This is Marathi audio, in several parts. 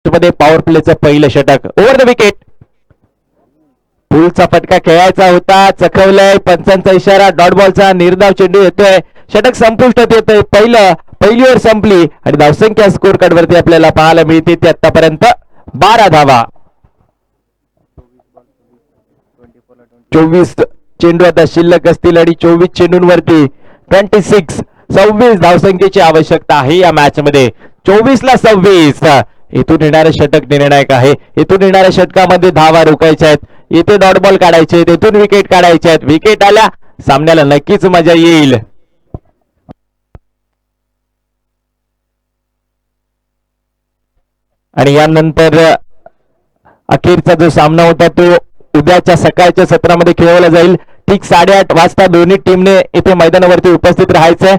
मध्ये पॉवर प्लेचं पहिलं षटक ओव्हर द विकेट. पुलचा फटका खेळायचा होता, चखवलंय, पंचांचा इशारा, डॉट बॉलचा निर्धाव चेंडू येतोय, षटक संपुष्टात येतोय. पहिली ओव्हर संपली आणि धावसंख्या स्कोर कार्ड वरती आपल्याला पाहायला मिळते ती आतापर्यंत 12 धावा. 24 चेंडू आता शिल्लक असतील आणि 24 चेंडूंवरती 26 धावसंख्येची आवश्यकता आहे या मॅच मध्ये. 24 ला 26. इथून येणारे षटक निर्णायक आहे. इथून येणाऱ्या षटकामध्ये धावा रोखायच्या आहेत, इथे डॉट बॉल काढायचे आहेत, इथून विकेट काढायचे आहेत. विकेट आल्या सामन्याला नक्कीच मजा येईल. आणि यानंतर अखेरचा जो सामना होता तो उद्याच्या सकाळच्या सत्रामध्ये खेळवला जाईल. ठीक 8:30 वाजता दोन्ही टीमने इथे मैदानावरती उपस्थित राहायचंय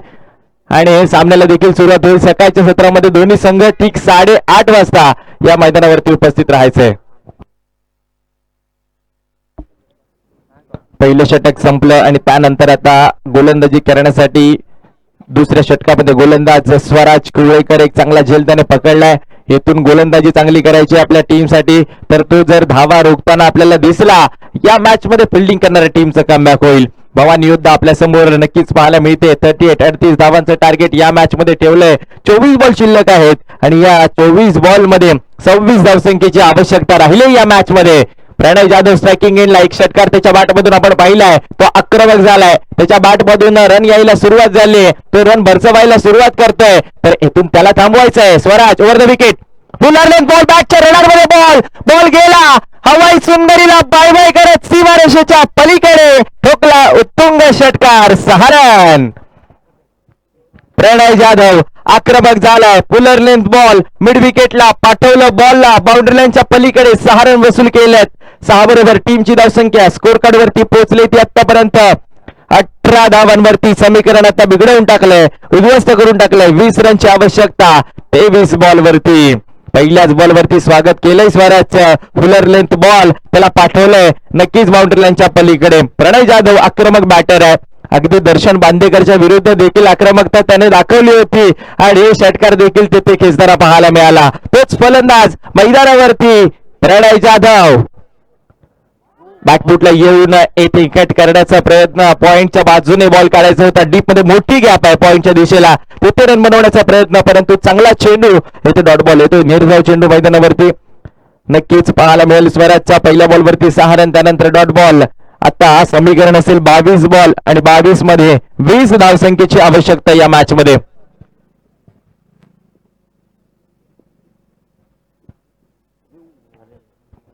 आणि सामन्याला देखील सुरुवात होईल. सकाळच्या सत्रामध्ये दोन्ही संघ ठीक 8:30 वाजता या मैदानावरती उपस्थित राहायचंय. पहिलं षटक संपलं आणि त्यानंतर आता गोलंदाजी करण्यासाठी दुसऱ्या षटकामध्ये गोलंदाज स्वराज कुवळेकर एक चांगला झेल त्याने पकडलाय. येथून गोलंदाजी चांगली करायची आपल्या टीमसाठी, तर तो जर धावा रोखताना आपल्याला दिसला या मॅच मध्ये फिल्डिंग करणाऱ्या टीमचं कमबॅक होईल. भवानी युद्ध आपल्या समोर नक्कीच पाहायला मिळते. 38 धावांचं टार्गेट या मॅच मध्ये ठेवलंय. 24 बॉल शिल्लक आहेत आणि या 24 बॉल मध्ये 26 धावसंख्येची आवश्यकता राहिली या मॅच मध्ये. प्रणय जाधव स्ट्रायकिंग एंडला एक षटकार त्याच्या बॅटमधून आपण पाहिलाय, तो आक्रमक झालाय, त्याच्या बॅटमधून रन यायला सुरुवात झाली, तो रन भरचवायला सुरुवात करतोय, तर इथून त्याला थांबवायचंय. स्वराज ओव्हर द विकेट, पुन्हा बॉल बॅटच्या रडारमध्ये बॉल गेला, हवाई सुंदरीला बाय बाय करत सीमारेषेच्या पलीकडे ठोकला उत्तुंग षटकार, 6 रन. प्रणय जाधव आक्रमक झालाय, पुलर लेंथ बॉल मिड विकेटला पाठवलं, बॉलला बाउंड्री लाईनच्या पलीकडे 6 रन वसूल केलेत. 6 बरोबर टीमची धावसंख्या स्कोर कार्ड वरती पोहोचली ती आतापर्यंत 18 धावांवरती. समीकरण आता बिघडवून टाकलंय, उद्ध्वस्त करून टाकलंय. 20 रनची आवश्यकता 23 बॉल वरती. पहिल्याच बॉल वरती स्वागत केलंय स्वराजचं. फुलर लेंथ बॉल त्याला पाठवलंय नक्कीच बाउंड्री लाईनच्या पलीकडे. प्रणय जाधव आक्रमक बॅटर आहे, अगदी दर्शन बांदेकरच्या विरुद्ध देखील आक्रमकता त्याने दाखवली होती आणि षटकार देखील तिथे खेचताना पाहायला मिळाला. तोच फलंदाज मैदानावरती प्रणय जाधव बॅकफुटला येऊन एक विकेट करण्याचा प्रयत्न, पॉइंटच्या बाजूने बॉल काढायचा होता, डीप मध्ये मोठी गॅप आहे पॉइंटच्या दिशेला, तिथे रन बनवण्याचा प्रयत्न, परंतु चांगला चेंडू येथे डॉट बॉल येतो, निर्धाव चेंडू मैदानावरती नक्कीच पाहायला मिळेल. स्वराजच्या पहिल्या बॉल वरती 6 रन, त्यानंतर डॉट बॉल. आता समीकरण असेल 22 बॉल आणि 22 मध्ये 20 धावसंख्येची आवश्यकता या मॅच मध्ये.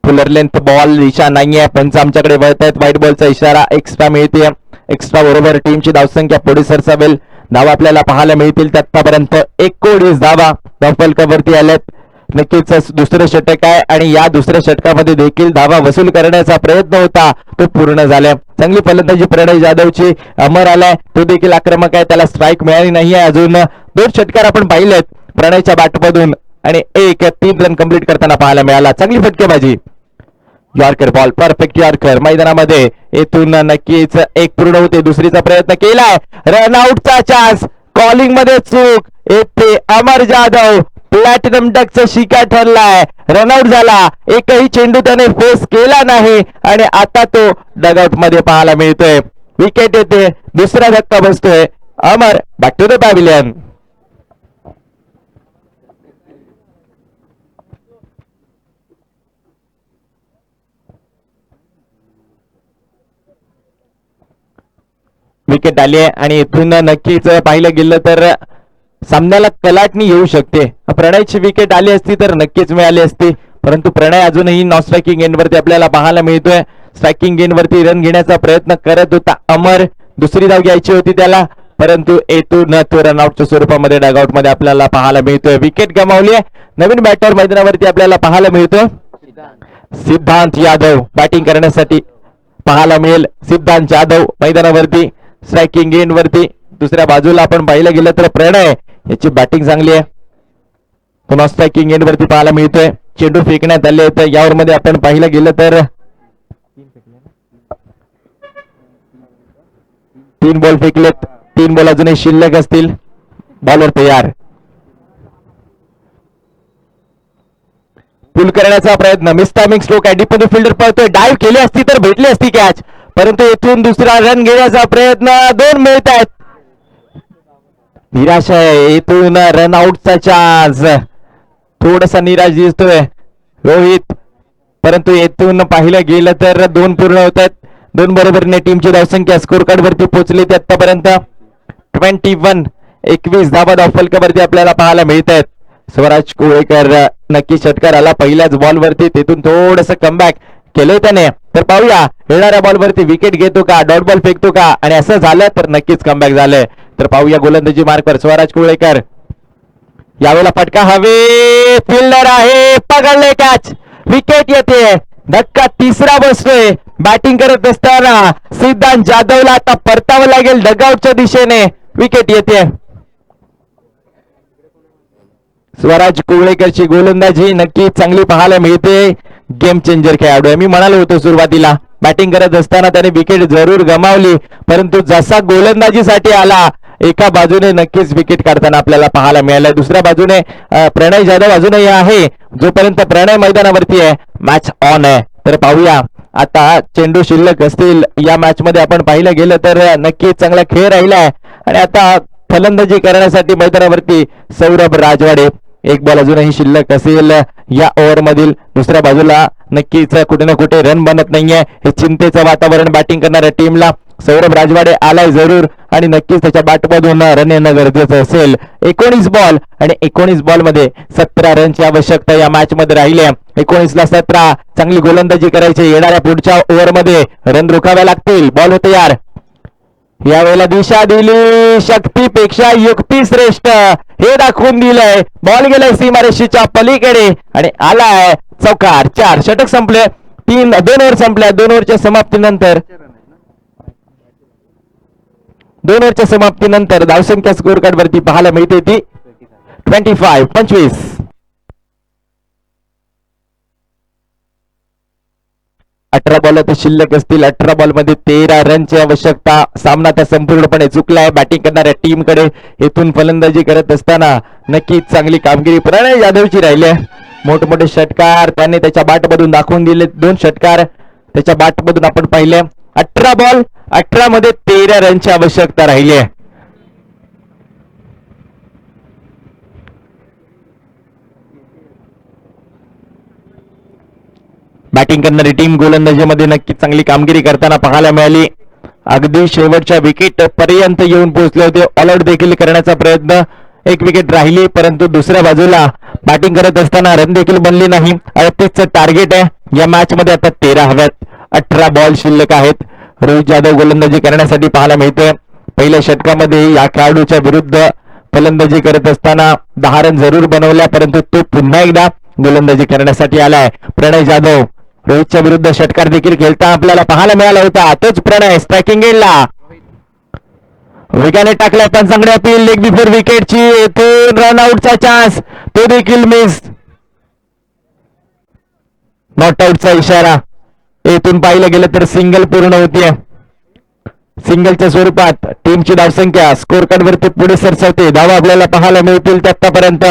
फुलर लेंथ बॉल दिशा नाहीये, पंच आमच्याकडे वळत आहेत, व्हाईट बॉलचा इशारा, एक्स्ट्रा मिळते. एक्स्ट्रा बरोबर टीमची धावसंख्या पुढे सरसावेल. धावा आपल्याला पाहायला मिळतील आतापर्यंत 19 धावा धावफलकावरती आल्यात. नक्कीच दुसरं षटक आहे आणि या दुसऱ्या षटकामध्ये देखील धावा वसूल करण्याचा प्रयत्न होता, तो पूर्ण झाला. चांगली फलंदाजी प्रणय जाधवची. अमर आलाय, तो देखील आक्रमक आहे, त्याला स्ट्राईक मिळाली नाहीये अजून. 2 षटकार आपण पाहिलेत प्रणयच्या बॅटमधून आणि 3 रन कंप्लीट करताना पाहायला मिळाला. चांगली फटकेबाजी, यॉर्कर बॉल, परफेक्ट यॉर्कर मैदानामध्ये. येथून नक्कीच एक पूर्ण होते, दुसरीचा प्रयत्न केलाय, रनआउटचा चान्स, कॉलिंग मध्ये चूक येथे. अमर जाधव प्लॅटिनम डकचा शिकार ठरलाय, रनआउट झाला, एकही चेंडू त्याने फेस केला नाही आणि आता तो डगआउट मध्ये पाहायला मिळतोय. विकेट येते, दुसरा धक्का बसतोय. Amar back to the pavilion. Wicket आली आहे आणि इथून नक्कीच पाहिलं गेलं तर सामन्याला कलाटणी येऊ शकते. प्रणयची विकेट आली असती तर नक्कीच मिळाली असती, परंतु प्रणय अजूनही नॉन स्ट्रायकिंग एंडवरती आपल्याला पाहायला मिळतोय. स्ट्रायकिंग एंडवरती रन घेण्याचा प्रयत्न करत होता अमर, दुसरी धाव घ्यायची होती त्याला, परंतु येथून तो रनआउटच्या स्वरूपामध्ये डगआउट मध्ये आपल्याला पाहायला मिळतोय. विकेट गमावली आहे. नवीन बॅटर मैदानावरती आपल्याला पाहायला मिळतोय, सिद्धांत यादव बॅटिंग करण्यासाठी पाहायला मिळेल. सिद्धांत जाधव मैदानावरती स्ट्रायकिंग एंड वरती. दुसऱ्या बाजूला आपण पाहिलं गेलं तर प्रणय याची बॅटिंग चांगली आहे, पुन्हा स्ट्रायकिंग एंड वरती पाहायला मिळतोय. चेंडू फेकण्यात आले तर यावर मध्ये आपण पाहिलं गेलं तर 3 बॉल फेकलेत, 3 बॉल अजूनही शिल्लक असतील. बॉलवर तयार, पुल करण्याचा प्रयत्न, मिस टायमिंग स्ट्रोक आहे, डीप मध्ये फिल्डर पळतोय, डाईव्ह केली असती तर भेटली असती कॅच, परंतु येथून दुसरा रन घेण्याचा प्रयत्न, 2 मिळत आहेत. निराश आहे, येथून रन आउटचा चान्स, थोडासा निराश दिसतोय रोहित, परंतु येथून पाहिलं गेलं तर 2 पूर्ण होत आहेत. 2 बरोबरीने टीमची धावसंख्या स्कोर कार्ड वरती पोहोचली ती आतापर्यंत 21 धावा धावफलकावरती आपल्याला पाहायला मिळत आहेत. स्वराज कोळेकर नक्की षटकार आला पहिल्याच बॉल वरती, तिथून थोडस कमबॅक केलंय त्याने, तर पाहूया येणाऱ्या बॉल वरती विकेट घेतो का, डॉट बॉल फेकतो का, आणि असं झालं तर नक्कीच कमबॅक झालंय. तर पाहूया गोलंदाजी मार्कवर स्वराज कोळेकर, यावेळेला फटका हवे, फिल्डर आहे, पकडले कॅच, विकेट येते, धक्का तिसरा बसतोय. बॅटिंग करत असताना सिद्धांत जाधवला आता परतावं लागेल डगआउटच्या दिशेने, विकेट येते. स्वराज कोवळेकरची गोलंदाजी नक्की चांगली पाहायला मिळते, गेम चेंजर खेळाडू आहे. मी म्हणालो होतो सुरुवातीला बॅटिंग करत असताना त्याने विकेट जरूर गमावली, परंतु जसा गोलंदाजीसाठी आला एका बाजूने नक्कीच विकेट काढताना आपल्याला पाहायला मिळालं. दुसऱ्या बाजूने प्रणय जाधव अजूनही आहे, जोपर्यंत प्रणय मैदानावरती आहे मॅच ऑन आहे. तर पाहूया आता चेंडू शिल्लक असतील या मॅच मध्ये, आपण पाहिलं गेलं तर नक्कीच चांगला खेळ राहिलाय. आणि आता फलंदाजी करण्यासाठी मैदानावरती सौरभ राजवाडे, एक बॉल अजूनही शिल्लक असेल या ओव्हर मधील. दुसऱ्या बाजूला नक्कीच कुठे ना कुठे रन बनत नाहीये, हे चिंतेचं वातावरण बॅटिंग करणाऱ्या टीमला. सौरभ राजवाडे आलाय जरूर आणि नक्कीच त्याच्या बॅटमधून रन येणं गरजेचं असेल. 19 बॉल आणि 19 बॉल मध्ये 17 रनची आवश्यकता या मॅच मध्ये राहिली आहे. 19 ला 17, चांगली गोलंदाजी करायची, येणाऱ्या पुढच्या ओव्हर मध्ये रन रोखाव्या लागतील. बॉल होते यार, यावेळेला दिशा दिली, शक्तीपेक्षा युक्ती श्रेष्ठ हे दाखवून दिलंय. बॉल गेलाय सीमारेषेच्या पलीकडे आणि आलाय चौकार. 4 षटक संपले, 2 ओव्हर संपल्या. 2 ओव्हरच्या समाप्तीनंतर 2 ओव्हरच्या समाप्तीनंतर धावसंख्या स्कोर कार्ड वरती पाहायला मिळते ती 25. 18 बॉल आता शिल्लक असतील. 18 बॉल मध्ये 13 रनची आवश्यकता. सामना आता संपूर्णपणे चुकलाय बॅटिंग करणाऱ्या टीम कडे. इथून फलंदाजी करत असताना नक्कीच चांगली कामगिरी प्रणय जाधवची राहिली आहे. मोठमोठे षटकार त्याने त्याच्या बॅटमधून दाखवून दिले. 2 षटकार त्याच्या बॅटमधून आपण पाहिले. 18 बॉल 18 मध्ये 13 रनची आवश्यकता राहिली आहे. बॅटिंग करणारी टीम गोलंदाजीमध्ये नक्कीच चांगली कामगिरी करताना पाहायला मिळाली. अगदी शेवटच्या विकेट पर्यंत येऊन पोहोचले होते. ऑल आउट देखील करण्याचा प्रयत्न, 1 विकेट राहिली, परंतु दुसऱ्या बाजूला बॅटिंग करत असताना रन देखील बनली नाही. 38चं टार्गेट आहे या मॅच मध्ये. आता 13 हव्यात, 18 बॉल शिल्लक आहेत. रोहित जाधव गोलंदाजी करण्यासाठी पाहायला मिळते. पहिल्या षटकामध्ये या खेळाडूच्या विरुद्ध फलंदाजी करत असताना 10 रन जरूर बनवल्या, परंतु तो पुन्हा एकदा गोलंदाजी करण्यासाठी आलाय. प्रणय जाधव रोहितच्या विरुद्ध षटकार देखील खेळता आपल्याला पाहायला मिळाला होता. तोच प्रणय स्ट्रायकिंग एंडला वेगाने टाकलाय, पण चांगली अपील लेग बिफोर विकेटची. येथून रन आउटचा चान्स, तो देखील मिस. नॉट आउटचा इशारा. येथून पाहिलं गेलं तर सिंगल पूर्ण होतीये. सिंगलच्या स्वरूपात टीमची धावसंख्या स्कोर कार्ड वरती पुढे सरसावते. धावा आपल्याला पाहायला मिळतील आतापर्यंत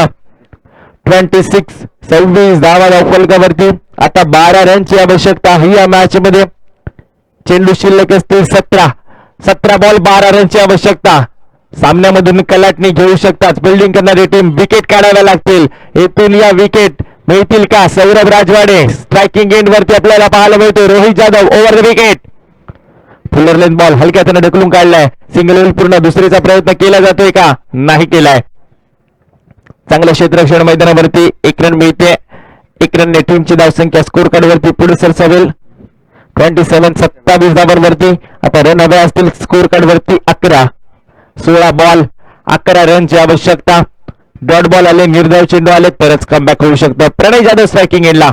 26 धावा धावफलकावरती. आता 12 रनची आवश्यकता ही या मॅच मध्ये. चेंडू शिल्लक असतील 17 बॉल 12 रनची आवश्यकता. सामन्यामधून कलाटणी घेऊ शकतात फिल्डिंग करणारी टीम. विकेट काढाव्या लागतील. येथून या विकेट मिळतील का? सौरभ राजवाडे स्ट्रायकिंग एंड वरती आपल्याला पाहायला मिळतो. Rohit Jadhav over the wicket. Fuller lane ball हलक्या त्यानं ढकलून काढलाय. सिंगल होईल पूर्ण. दुसरीचा प्रयत्न केला जातोय का? नाही केलाय. चांगलं क्षेत्ररक्षण मैदानावरती 1 रन मिळते. 1 रनने टीमची धावसंख्या स्कोर कार्ड वरती पुढे सरसावेल. 27 धावांवरती. आता रन हवे असतील स्कोर कार्ड वरती 11. 16 बॉल 11 रनची आवश्यकता. डॉट बॉल आले, निर्धाव चेंडू आले तरच कमबॅक होऊ शकतं. प्रणय जाधव स्ट्रायकिंग एंडला.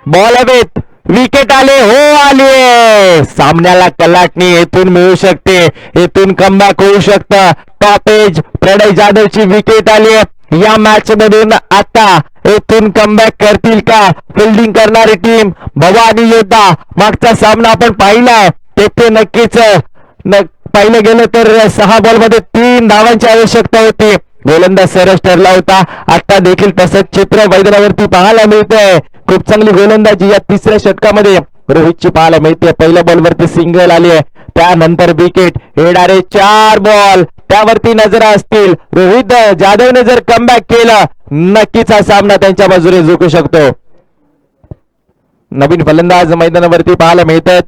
बॉल हवेत, विकेट आले, हो आले. सामन्याला कलाटणी येथून मिळू शकते. येथून कमबॅक होऊ शकतं. टॉप एज प्रणय जाधवची विकेट आली या मॅच मधून. आता येथून कमबॅक करतील का फिल्डिंग करणारी टीम? भवानी योद्धा मागचा सामना आपण पाहिलाय, तेथे नक्कीच पाहिलं गेलं तर 6 बॉल मध्ये 3 धावांची आवश्यकता होती. गोलंदाज सरस ठरला होता. आता देखील तसंच चित्र मैदानावरती पाहायला मिळतंय. खूप चांगली गोलंदाजी या तिसऱ्या षटकामध्ये रोहितची पाहायला मिळते. पहिल्या बॉलवरती सिंगल आली आहे, त्यानंतर विकेट. येणारे 4 बॉल त्यावरती नजर असतील. रोहित जाधवने जर कमबॅक केलं नक्कीच हा सामना त्यांच्या बाजूने जिंकू शकतो. नवीन फलंदाज मैदानावरती पाहायला मिळतात.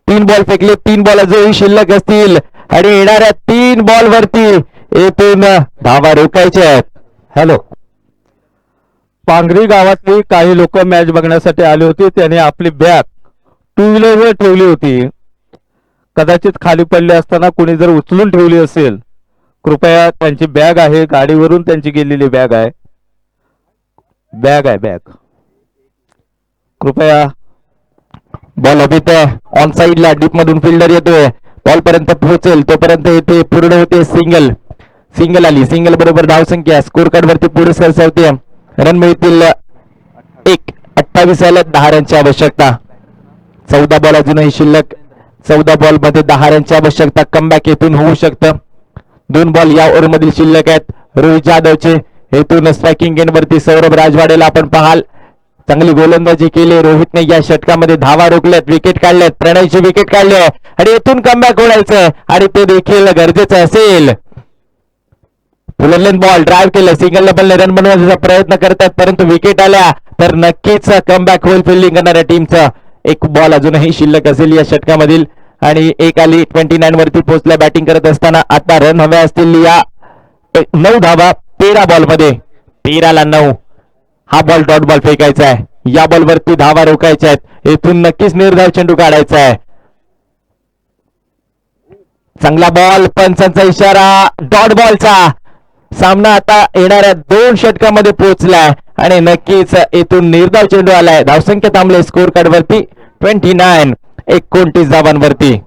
3 बॉल फेकले, 3 बॉल अजूनही शिल्लक असतील आणि येणाऱ्या 3 बॉल वरती येथून धावा रोखायच्या आहेत. हॅलो, पांगरी गावातली काही लोक मॅच बघण्यासाठी आले होते. त्याने आपली बॅग 2 व्हीलरवर ठेवली होती. कदाचित खाली पडली असताना कोणी जर उचलून ठेवली असेल, कृपया त्यांची बॅग आहे, गाडीवरून त्यांची गेलेली बॅग आहे. कृपया. बॉल अभी ऑन साइडला डीप मधून फिल्डर येतोय, बॉल पर्यंत पोहोचेल तोपर्यंत येथे पूर्ण होते. सिंगल आली. सिंगल बरोबर धावसंख्या स्कोर कार्ड वरती पुढे सरसावते. रन मिळतील 28 आल्या. 10 रनची आवश्यकता. 14 बॉल अजूनही शिल्लक. 14 बॉल मध्ये 10 रनची आवश्यकता. कमबॅक येथून होऊ शकतं. 2 बॉल या ओव्हर मधील शिल्लक आहेत रोहित जाधवचे. येथून स्ट्रायकिंग एंड वरती सौरभ राजवाडेला आपण पाहाल. चांगली गोलंदाजी केली रोहितने या षटकामध्ये. धावा रोखल्यात, विकेट काढल्यात. प्रणयची विकेट काढली आहे आणि येथून कमबॅक होण्याचं आणि ते देखील गरजेचं असेल. फुलरलेन बॉल ड्राईव्ह केलं, सिंगल डबलने रन बनवण्याचा प्रयत्न करतात, परंतु विकेट आल्या तर नक्कीच कमबॅक होईल फिल्डिंग करणाऱ्या टीमचं. 1 बॉल अजूनही शिल्लक असेल या षटकामधील आणि 1 आली. 29 वरती पोहोचल्या बॅटिंग करत असताना. आता रन हवे असतील या 9 धावा 13 बॉल मध्ये. 13 ला 9. हा बॉल डॉट बॉल फेकायचा आहे. या बॉल वरती धावा रोखायच्या आहेत. येथून नक्कीच निर्धाव चेंडू काढायचा आहे. चांगला बॉल, पंचांचा इशारा, डॉट बॉलचा. सामना आता येणाऱ्या 2 षटकामध्ये पोहोचलाय आणि नक्कीच येथून निर्धाव चेंडू आलाय. धावसंख्या थांबले स्कोर कार्ड वरती 29. 29 धावांवरती.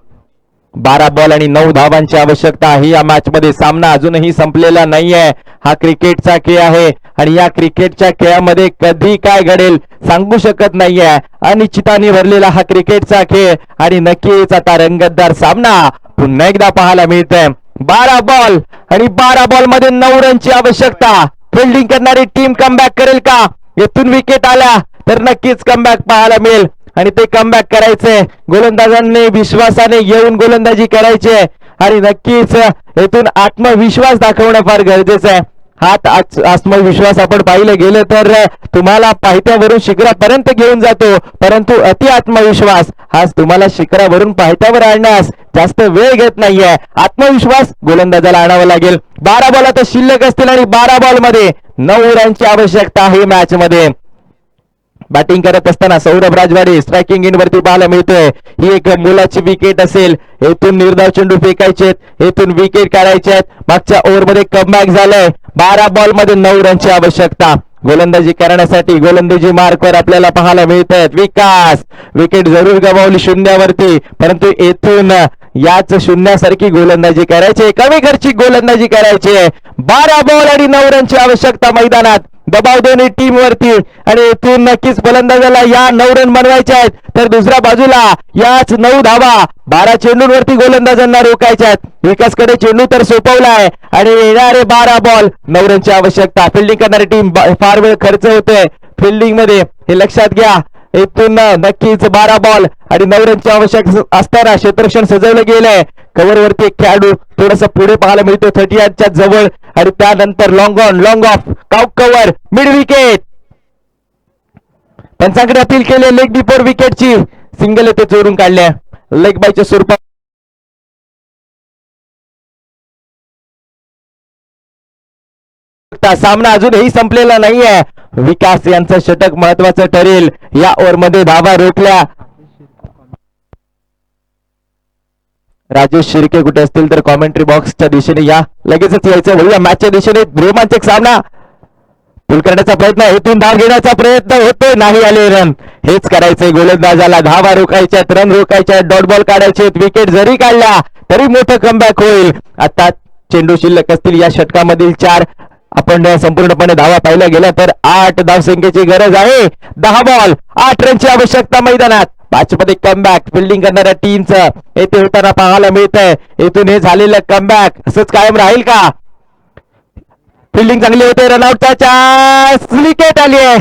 12 बॉल आणि 9 धावांची आवश्यकता आहे या मॅच मध्ये. सामना अजूनही संपलेला नाहीये. हा क्रिकेटचा खेळ आहे आणि या क्रिकेटच्या खेळामध्ये कधी काय घडेल सांगू शकत नाहीये. अनिश्चिताने भरलेला हा क्रिकेटचा खेळ आणि नक्कीच आता रंगतदार सामना पुन्हा एकदा पाहायला मिळतोय. 12 बॉल आणि 12 बॉल मध्ये 9 रनची आवश्यकता. फिल्डिंग करणारी टीम कमबॅक करेल का? येथून विकेट आल्या तर नक्कीच कमबॅक पाहायला मिळेल आणि ते कमबॅक करायचंय. गोलंदाजांनी विश्वासाने येऊन गोलंदाजी करायची आहे आणि नक्कीच येथून आत्मविश्वास दाखवणं फार गरजेचं आहे. हात आत्मविश्वास आपण पाहिलं गेलं तर तुम्हाला पायथ्यावरून शिखरापर्यंत घेऊन जातो, परंतु अति आत्मविश्वास हाच तुम्हाला शिखरावरून पायथ्यावर आणण्यास जास्त वेळ घेत नाहीये. आत्मविश्वास गोलंदाजाला आणावा लागेल. 12 बॉल आता शिल्लक असतील आणि 12 बॉल मध्ये 9 रनची आवश्यकता आहे मॅच मध्ये. बॅटिंग करत असताना सौरभ राजवाडे स्ट्रायकिंग इन वरती पाहायला मिळतोय. ही एक मोलाची विकेट असेल. येथून निर्धाव चेंडू फेकायचे, येथून विकेट काढायचे आहेत. मागच्या ओव्हर मध्ये कमबॅक झालंय. 12 बॉल मध्ये 9 रनची आवश्यकता. गोलंदाजी करण्यासाठी गोलंदाजी मार्कवर आपल्याला पाहायला मिळत आहेत. विकास विकेट जरूर गमावली शून्यावरती, परंतु येथून याच शून्यासारखी गोलंदाजी करायची, कमी खर्चिक गोलंदाजी करायची. 12 बॉल आणि 9 रनची आवश्यकता मैदानात. दबाव दोन्ही टीम वरती आणि येथून नक्कीच फलंदाजाला या 9 रन बनवायचे आहेत, तर दुसऱ्या बाजूला याच 9 धावा 12 चेंडूंवरती गोलंदाजांना रोखायच्या आहेत. विकासकडे चेंडू तर सोपवलाय आणि येणारे 12 बॉल 9 रनची आवश्यकता. फिल्डिंग करणारी टीम फार वेळ खर्च होतोय फिल्डिंग मध्ये, हे लक्षात घ्या. येथून नक्कीच 12 बॉल आणि 9 रनची आवश्यकता असताना क्षेत्ररक्षण सजवलं गेलंय. कव्हर वरती एक खेळाडू थोडासा पुढे पाहायला मिळतो 38 च्या जवळ आणि त्यानंतर लॉंग ऑन लॉंग ऑफ काउक कव्हर मिड विकेट. पंचांकडे अपील केले लेग बिफोर विकेटची. सिंगल येथे चोरून काढल्या लेग बायच्या स्वरूपात. सामना अजूनही संपलेला नाहीये. विकास यांचं षटक महत्वाचं ठरेल. या ओव्हर मध्ये धावा रोखल्या. राजेश शिर्के कुठे असतील तर कॉमेंट्री बॉक्सच्या दिशेने या, लगेचच यायचं. वळूया मॅचच्या दिशेने. रोमांचक सामना पुल करण्याचा प्रयत्न, इथून धाव घेण्याचा प्रयत्न होतोय, नाही आले रन. हेच करायचंय गोलंदाजाला. धावा रोखायच्यात, रन रोखायच्यात, डॉट बॉल काढायचे. विकेट जरी काढल्या तरी मोठं कमबॅक होईल. आता चेंडू शिल्लक असतील या षटकामधील 4. आपण संपूर्णपणे धावा पाहिल्या गेल्या तर 8 धावसंख्येची गरज आहे. 10 बॉल 8 रनची आवश्यकता मैदानात. मॅच मध्ये कमबॅक फिल्डिंग करणाऱ्या टीमचं येथे होताना पाहायला मिळत आहे. येथून हे झालेलं कमबॅक असंच कायम राहील का? फिल्डिंग चांगली होते. रनआउटचा चान्स, विकेट आली आहे.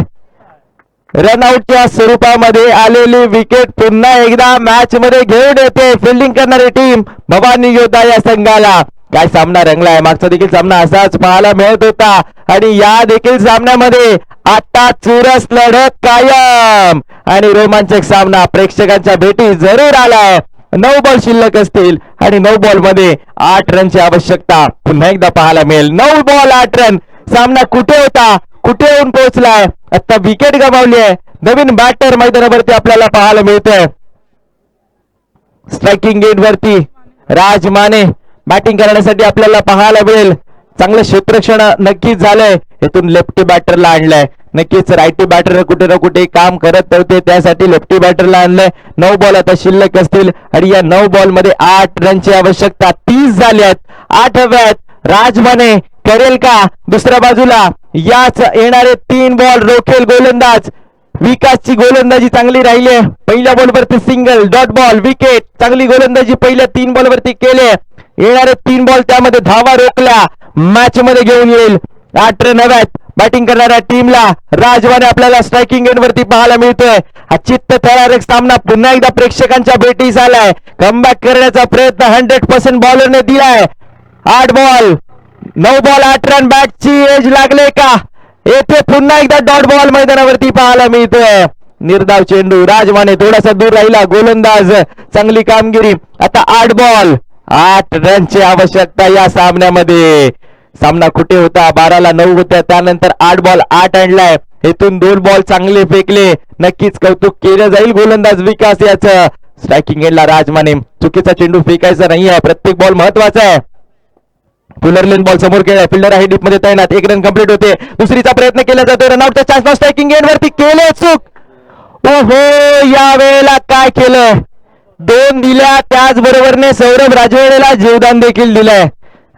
रनआउटच्या स्वरूपामध्ये आलेली विकेट पुन्हा एकदा मॅच मध्ये घेऊन येते फिल्डिंग करणारी टीम भवानी योद्धा या संघाला. काय सामना रंगलाय. मागचा देखील सामना असाच पाहायला मिळत होता आणि या देखील सामन्यामध्ये आता चुरस लढत कायम आणि रोमांचक सामना प्रेक्षकांच्या भेटी जरूर आलाय. 9 बॉल शिल्लक असतील आणि 9 बॉल मध्ये 8 रनची आवश्यकता पुन्हा एकदा पाहायला मिळेल. 9 बॉल 8 रन. सामना कुठे होता, कुठे येऊन पोहोचलाय. आता विकेट गमावली आहे. नवीन बॅटर मैदानावरती आपल्याला पाहायला मिळतोय. स्ट्रायकिंग गेट वरती राज माने बॅटिंग करण्यासाठी आपल्याला पाहायला मिळेल. चांगलं क्षेत्ररक्षण नक्कीच झालंय. इथून लेफ्टी बॅटरला आणलंय. नक्कीच रायटी बॅटर कुठे ना कुठे काम करत नव्हते, त्यासाठी लेफ्टी बॅटरला आणलंय. 9 बॉल आता शिल्लक असतील आणि या 9 बॉल मध्ये 8 रनची आवश्यकता 30 झाली आहेत. 8 हव्यात. राज माने करेल का? दुसऱ्या बाजूला याच येणारे 3 बॉल रोखेल गोलंदाज. विकासची गोलंदाजी चांगली राहिली आहे. पहिल्या बॉलवरती सिंगल, डॉट बॉल, विकेट. चांगली गोलंदाजी पहिल्या 3 बॉलवरती केले. येणारे 3 बॉल त्यामध्ये धावा रोखल्या. मॅच मध्ये घेऊन येईल. 8 रन हव्यात. बॅटिंग करणाऱ्या टीमला राजवाने आपल्याला स्ट्रायकिंग एंड वरती पाहायला मिळतोय. हा चित्त थरारक सामना पुन्हा एकदा प्रेक्षकांच्या भेटीस आलाय. कमबॅक करण्याचा प्रयत्न 100% बॉलरने दिलाय. 8 बॉल 9 बॉल 8 रन. बॅटची एज लागले का? येथे पुन्हा एकदा डॉट बॉल मैदानावरती पाहायला मिळतोय. निर्धाव चेंडू. राजवाने थोडासा दूर राहिला. गोलंदाज चांगली कामगिरी. आता 8 बॉल 8 रनची आवश्यकता या सामन्यामध्ये. सामना कुठे होता? 12ला 9 होत्या. त्यानंतर 8 बॉल 8 आणलाय. इथून 2 बॉल चांगले फेकले. नक्कीच कौतुक केलं जाईल गोलंदाज विकास याचं. स्ट्रायकिंग एंडला राजमाने. चुकीचा चेंडू फेकायचा नाहीये. प्रत्येक बॉल महत्वाचा आहे. पुलरलेन बॉल समोर केलाय. फिल्डर आहे डीप मध्ये तैनात. 1 रन कंप्लीट होते. दुसरीचा प्रयत्न केला जातो. रनआउटचा चान्स. स्ट्रायकिंग एंड वरती केले चूक. ओहो, या वेळेला काय केलं? 2 दिल्या. त्याचबरोबरने सौरभ राजवाडेला जीवदान देखील दिलंय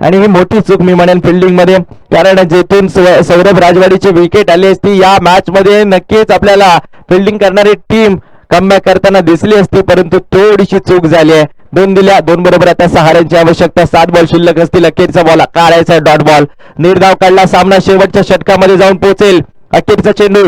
आणि ही मोठी चूक मी म्हणेन फिल्डिंग मध्ये. कारण जेथून सौरभ राजवाडीची विकेट आली असती या मॅच मध्ये नक्कीच आपल्याला फिल्डिंग करणारी टीम कमबॅक करताना दिसली असती, परंतु थोडीशी चूक झाली आहे. 2 दिल्या. 2 बरोबर आता 6 रनची आवश्यकता. 7 बॉल शिल्लक असतील. अखेरचा बॉल काढायचा डॉट बॉल. निर्धाव काढला. सामना शेवटच्या षटकामध्ये जाऊन पोहोचेल. अखेरचा चेंडू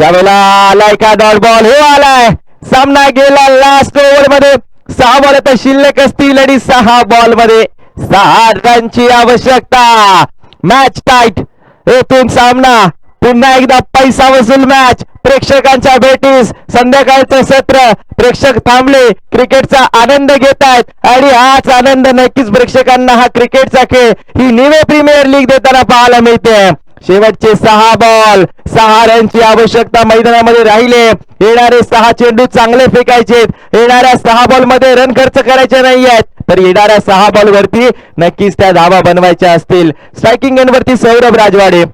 यावेळेला आलाय का? Dot ball. हो, आलाय. सामना गेला लास्ट ओव्हर मध्ये. 6 बॉल आता शिल्लक असतील आणि 6 बॉल मध्ये 6 रनची आवश्यकता. Match tight. येथून सामना पुन्हा एकदा पैसा वसूल मॅच. प्रेक्षकांच्या भेटीस संध्याकाळचं सत्र. प्रेक्षक थांबले. क्रिकेटचा आनंद घेत आहेत आणि हाच आनंद नक्कीच प्रेक्षकांना हा क्रिकेटचा खेळ ही निवे प्रीमियर लीग देताना पाहायला मिळते. शेवटचे 6 बॉल 6 रनची आवश्यकता मैदानामध्ये राहिले. येणारे 6 चेंडू चांगले फेकायचे. येणाऱ्या 6 बॉल मध्ये रन खर्च करायचे नाही आहेत, तर येणाऱ्या 6 बॉल वरती नक्कीच त्या धावा बनवायच्या असतील. स्ट्रायकिंग एंड वरती सौरभ राजवाडे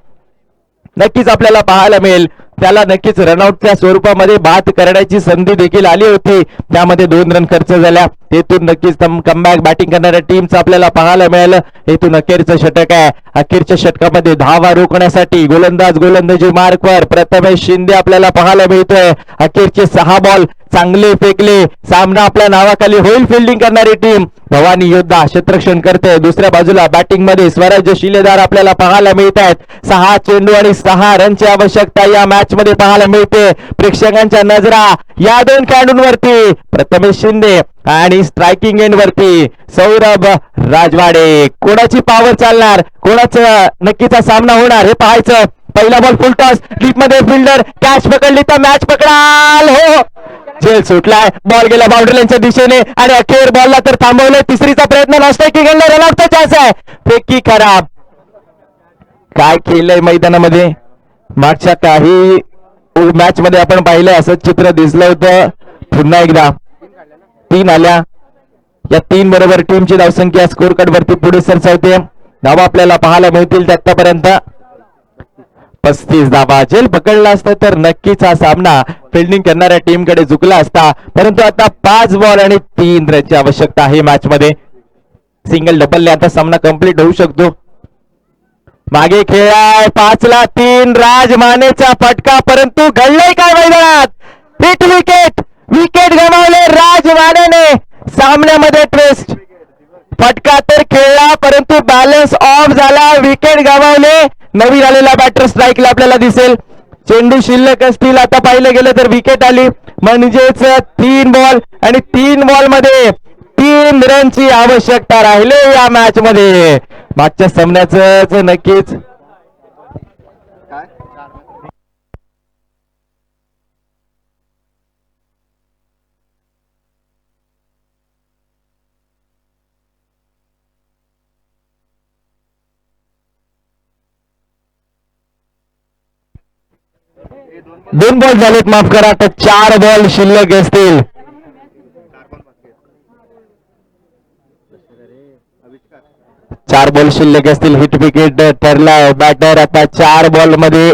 नक्कीच आपल्याला पाहायला मिळेल. त्याला नक्कीच रनआउटच्या स्वरूपामध्ये बाद करण्याची संधी देखील आली होती. त्यामध्ये 2 रन खर्च झाल्या. येथून नक्कीच कमबॅक बॅटिंग करणाऱ्या टीमचं आपल्याला पाहायला मिळालं. येथून अखेरचं षटक आहे. अखेरच्या षटकामध्ये धावा रोखण्यासाठी गोलंदाजी मार्कवर प्रथमेश शिंदे आपल्याला पाहायला मिळतोय. अखेरचे 6 बॉल चांगले फेकले. सामना आपल्या नावाखाली होईल. फिल्डिंग करणारी टीम भवानी योद्धा क्षेत्ररक्षण करते. दुसऱ्या बाजूला बॅटिंग मध्ये स्वराज्य शिलेदार आपल्याला पाहायला मिळत आहेत. 6 चेंडू आणि 6 रनची आवश्यकता या मॅच मध्ये पाहायला मिळते. प्रेक्षकांच्या नजरा या 2 खेळाडूंवरती. प्रथमेश शिंदे आणि स्ट्रायकिंग एंड वरती सौरभ राजवाडे. कोणाची पॉवर चालणार, कोणाचं नक्कीचा सामना होणार हे पाहायचं. पहिला बॉल फुल टॉस. डीप मध्ये फिल्डर कॅच पकडली तर मॅच पकडाल. हो, झेल सुटलाय. बॉल गेला बाउंड्री लाईनच्या दिशेने आणि अखेर बॉलला तर थांबवलं. तिसरीचा प्रयत्न नॉट की गेला. रनआउटचा चान्स आहे. फेकी खराब. काय केलंय मैदानामध्ये? मागच्या काही मॅच मध्ये आपण पाहिलंय असंच चित्र दिसलं होतं. पुन्हा एकदा 3 आल्या. या 3 बरोबर टीमची धावसंख्या स्कोर कार्ड वरती पुढे सरसावते. धावा आपल्याला पाहायला मिळतील आतापर्यंत 35 धावा. जेल पकडला असता तर नक्कीच हा सामना फिल्डिंग करणाऱ्या टीम कडे झुकला असता, परंतु आता 5 बॉल आणि 3 रनची आवश्यकता आहे मॅच मध्ये. सिंगल डबलने आता सामना कंप्लीट होऊ शकतो. मागे खेळाय 5ला 3 राज मानेचा फटका परंतु घडलंय काय मैदानात हिट विकेट विकेट गमावले राज मानेने सामन्यामध्ये ट्विस्ट फटका तर खेळला परंतु बॅलन्स ऑफ झाला विकेट गमावले नवीन आलेला बॅटर स्ट्राईकला आपल्याला दिसेल चेंडू शिल्लक असतील आता पाहिलं गेलं तर विकेट आली म्हणजेच 3 बॉल आणि 3 बॉल मध्ये 3 रनची आवश्यकता राहिली या मॅच मध्ये मागच्या सामन्याच नक्कीच दोन बॉल झालेत माफ करा तर 4 बॉल शिल्लक असतील चार बॉल शिल्लक असतील हिट विकेट ठरला बॅटर आता 4 बॉल मध्ये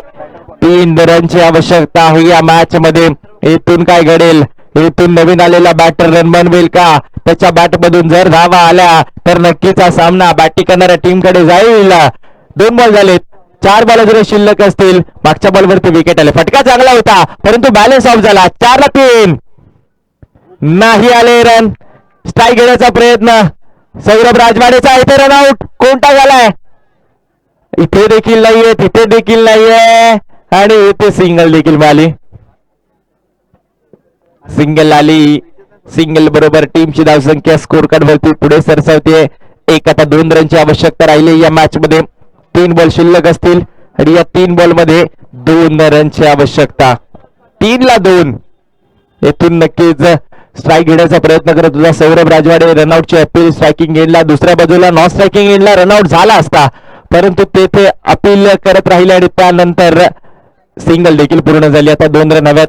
3 रनची आवश्यकता आहे या मॅच मध्ये इथून काय घडेल इथून नवीन आलेला बॅटर रन बनवेल का त्याच्या बॅट मधून जर धावा आल्या तर नक्कीच हा सामना बॅटिंग करणाऱ्या टीम कडे जाईल 2 बॉल झालेत 4 बॉल जर शिल्लक असतील मागच्या बॉलवरती विकेट आले फटका चांगला होता परंतु बॅलन्स ऑफ झाला 4ला 3 नाही आले रन स्ट्राईक घेण्याचा प्रयत्न सौरभ राजवाडेचा इथे रनआउट कोणता झालाय इथे देखील नाहीये तिथे देखील नाहीये आणि इथे सिंगल देखील मिळाली सिंगल आली सिंगल बरोबर टीमची धावसंख्या स्कोर कार्ड वरती पुढे सरसावते एक आता 2 रनची आवश्यकता राहिली या मॅच मध्ये 3 बॉल शिल्लक असतील आणि या 3 बॉल मध्ये 2 रनची आवश्यकता 3ला 2 येथून नक्कीच स्ट्राईक घेण्याचा प्रयत्न करत होता सौरभ राजवाडे रनआउटची अपील स्ट्रायकिंग एंडला दुसऱ्या बाजूला नॉन स्ट्रायकिंग एंडला रनआउट झाला असता परंतु तेथे अपील करत राहिले आणि त्यानंतर सिंगल देखील पूर्ण झाली आता 2 रन हव्यात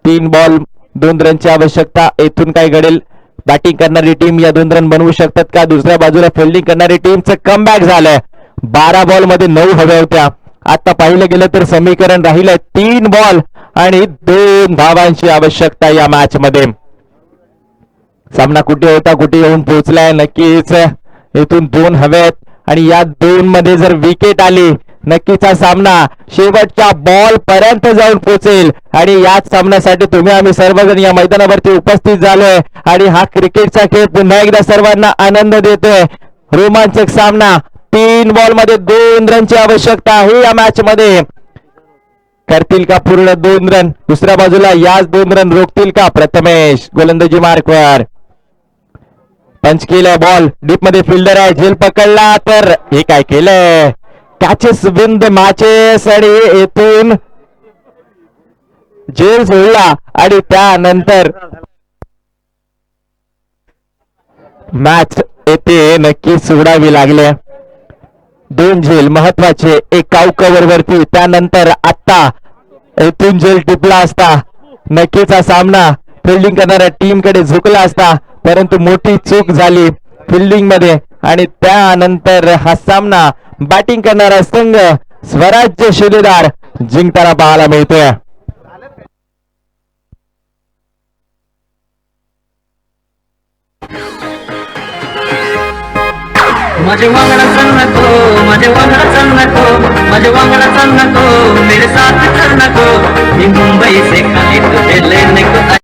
3 बॉल 2 रनची आवश्यकता येथून काय घडेल बॅटिंग करणारी टीम या 2 रन बनवू शकतात का दुसऱ्या बाजूला फिल्डिंग करणारी टीमचं कमबॅक झालंय 12 बॉल मध्ये 9 हव्या होत्या आता पाहिलं गेलं तर समीकरण राहिलंय 3 बॉल आणि 2 धावांची आवश्यकता या मॅच मध्ये सामना कुठे होता कुठे येऊन पोहोचलाय नक्कीच इथून 2 हवेत आणि या 2 मध्ये जर विकेट आली नक्कीच हा सामना शेवटच्या बॉल पर्यंत जाऊन पोहोचेल आणि याच सामन्यासाठी तुम्ही आम्ही सर्वजण या मैदानावरती उपस्थित झालोय आणि हा क्रिकेटचा खेळ पुन्हा एकदा सर्वांना आनंद देतोय रोमांचक सामना 3 बॉल मध्ये 2 रनची आवश्यकता आहे या मॅच मध्ये करतील का पूर्ण 2 रन दुसऱ्या बाजूला याच 2 रन रोखतील का प्रथमेश गोलंदाजी मार्कवर पंच केलाय बॉल डीप मध्ये फिल्डर आहे झेल पकडला तर हे काय केलंय कॅचेस विन द मॅचेस आणि येथून झेल सोडला आणि त्यानंतर मॅच येथे नक्की सोडावी लागले 2 झेल महत्वाचे एक काउ कव्हर वरती त्यानंतर आता येथून झेल टिपला असता नक्कीच हा सामना फिल्डिंग करणाऱ्या टीम कडे झुकला असता परंतु मोठी चूक झाली फिल्डिंग मध्ये आणि त्यानंतर हा सामना बॅटिंग करणारा संघ स्वराज्य शिलेदार जिंकताना पाहायला मिळतोय माझे वांगडा चल नको माझे वांगडा चल नको माझे वांगडा चल नको मेरे साथ चल नको मी मुंबई से खाली तुझे लेने को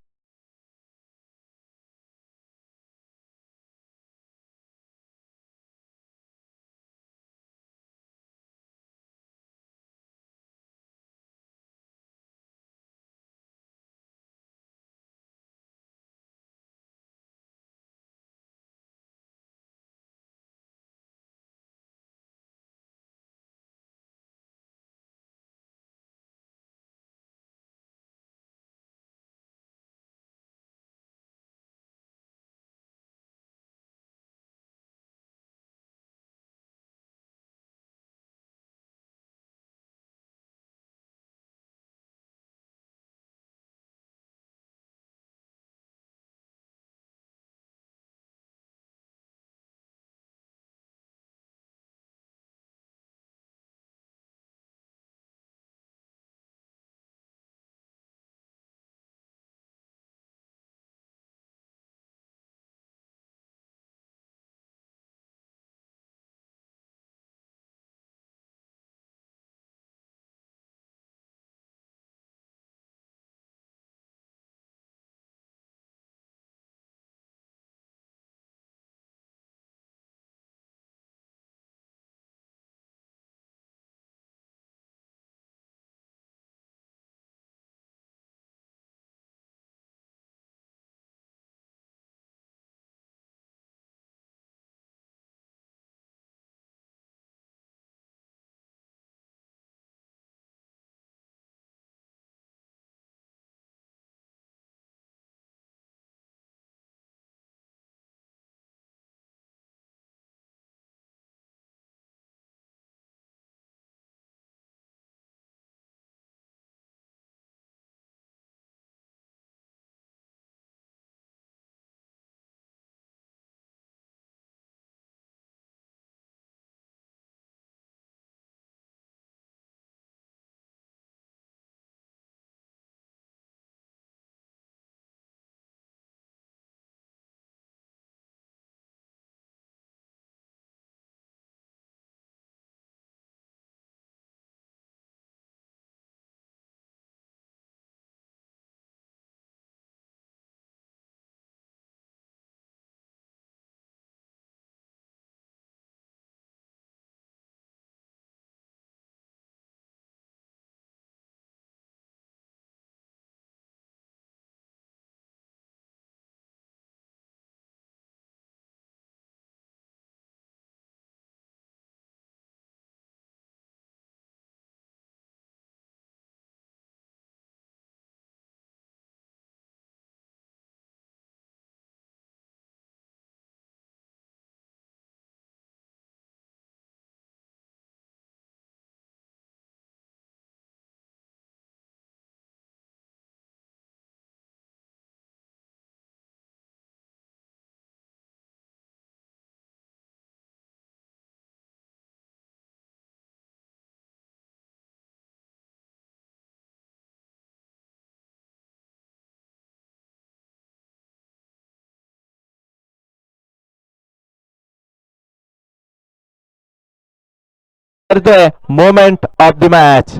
करतोय moment of the match.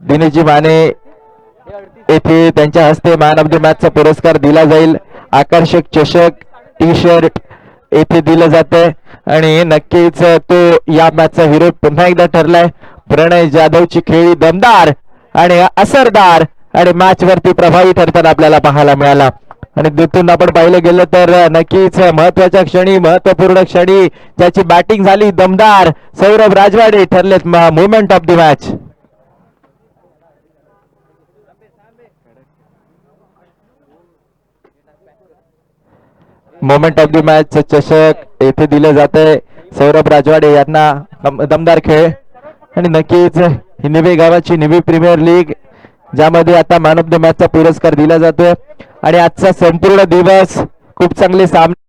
दिनेशजी Mane येथे त्यांच्या हस्ते मॅन ऑफ द मॅच चा पुरस्कार दिला जाईल. आकर्षक चषक टी शर्ट येथे दिलं जातंय आणि नक्कीच तो या मॅचचा हिरो पुन्हा एकदा ठरलाय. प्रणय जाधवची खेळी दमदार आणि असरदार आणि मॅच वरती प्रभावी ठरताना आपल्याला पाहायला मिळाला. आणि तिथून आपण पाहिलं गेलं तर नक्कीच महत्वाच्या क्षणी महत्वपूर्ण क्षणी ज्याची बॅटिंग झाली दमदार सौरभ राजवाडे ठरलेत moment of the match. Moment of the match चषक येथे दिले जाते सौरभ राजवाडे यांना. दमदार खेळ आणि नक्कीच ही निवे गावाची निवी प्रीमियर लीग ज्यामध्ये आता मॅन ऑफ द मॅच चा पुरस्कार दिला जातोय आणि आजचा संपूर्ण दिवस खूप चांगले सामने